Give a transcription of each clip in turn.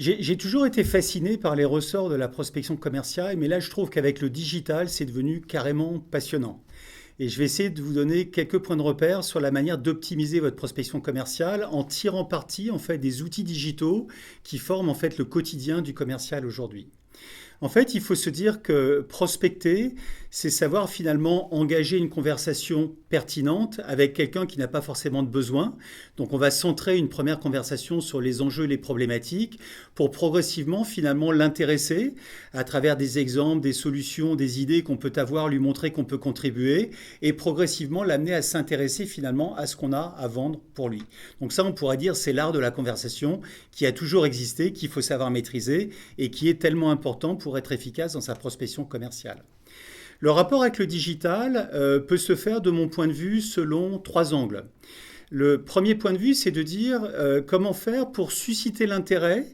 J'ai toujours été fasciné par les ressorts de la prospection commerciale, mais là je trouve qu'avec le digital, c'est devenu carrément passionnant. Et je vais essayer de vous donner quelques points de repère sur la manière d'optimiser votre prospection commerciale en tirant parti en fait des outils digitaux qui forment en fait le quotidien du commercial aujourd'hui. En fait, il faut se dire que prospecter, c'est savoir finalement engager une conversation pertinente avec quelqu'un qui n'a pas forcément de besoin. Donc on va centrer une première conversation sur les enjeux et les problématiques pour progressivement finalement l'intéresser à travers des exemples, des solutions, des idées qu'on peut avoir, lui montrer qu'on peut contribuer et progressivement l'amener à s'intéresser finalement à ce qu'on a à vendre pour lui. Donc ça, on pourrait dire, c'est l'art de la conversation qui a toujours existé, qu'il faut savoir maîtriser et qui est tellement important pour être efficace dans sa prospection commerciale. Le rapport avec le digital peut se faire, de mon point de vue, selon trois angles. Le premier point de vue, c'est de dire comment faire pour susciter l'intérêt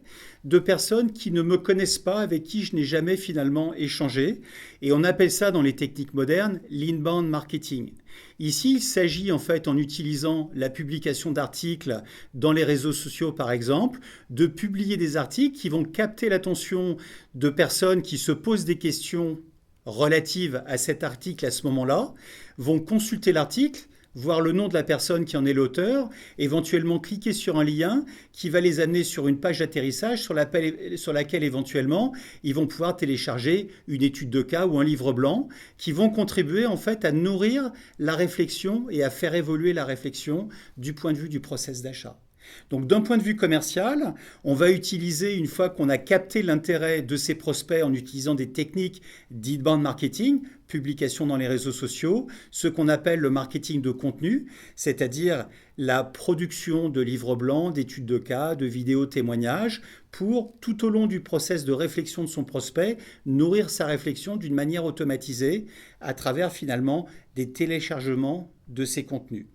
de personnes qui ne me connaissent pas, avec qui je n'ai jamais finalement échangé. Et on appelle ça dans les techniques modernes l'inbound marketing. Ici, il s'agit en fait, en utilisant la publication d'articles dans les réseaux sociaux par exemple, de publier des articles qui vont capter l'attention de personnes qui se posent des questions relatives à cet article à ce moment-là, vont consulter l'article, voir le nom de la personne qui en est l'auteur, éventuellement cliquer sur un lien qui va les amener sur une page d'atterrissage sur laquelle éventuellement ils vont pouvoir télécharger une étude de cas ou un livre blanc qui vont contribuer en fait à nourrir la réflexion et à faire évoluer la réflexion du point de vue du process d'achat. Donc d'un point de vue commercial, on va utiliser, une fois qu'on a capté l'intérêt de ces prospects en utilisant des techniques d'inbound marketing, publication dans les réseaux sociaux, ce qu'on appelle le marketing de contenu, c'est-à-dire la production de livres blancs, d'études de cas, de vidéos témoignages, pour tout au long du process de réflexion de son prospect, nourrir sa réflexion d'une manière automatisée à travers finalement des téléchargements de ces contenus.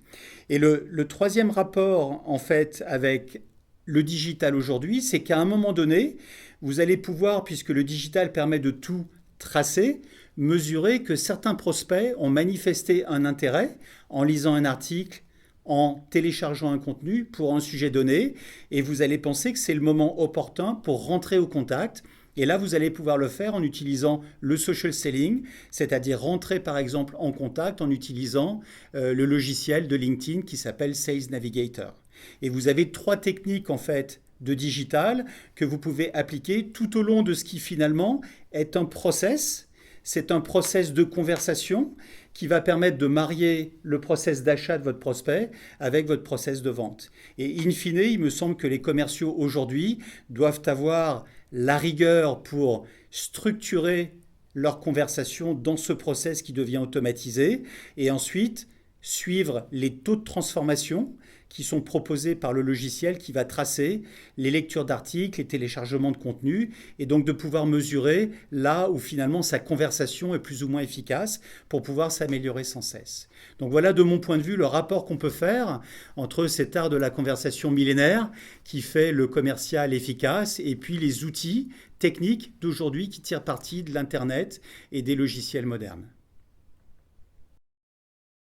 Et le troisième rapport en fait avec le digital aujourd'hui, c'est qu'à un moment donné, vous allez pouvoir, puisque le digital permet de tout tracer, mesurer que certains prospects ont manifesté un intérêt en lisant un article, en téléchargeant un contenu pour un sujet donné, et vous allez penser que c'est le moment opportun pour rentrer au contact. Et là, vous allez pouvoir le faire en utilisant le social selling, c'est-à-dire rentrer par exemple en contact en utilisant le logiciel de LinkedIn qui s'appelle Sales Navigator. Et vous avez trois techniques en fait de digital que vous pouvez appliquer tout au long de ce qui finalement est un process. C'est un process de conversation qui va permettre de marier le process d'achat de votre prospect avec votre process de vente. Et in fine, il me semble que les commerciaux aujourd'hui doivent avoir la rigueur pour structurer leur conversation dans ce process qui devient automatisé et ensuite suivre les taux de transformation qui sont proposés par le logiciel qui va tracer les lectures d'articles, les téléchargements de contenu, et donc de pouvoir mesurer là où finalement sa conversation est plus ou moins efficace pour pouvoir s'améliorer sans cesse. Donc voilà de mon point de vue le rapport qu'on peut faire entre cet art de la conversation millénaire qui fait le commercial efficace et puis les outils techniques d'aujourd'hui qui tirent parti de l'Internet et des logiciels modernes.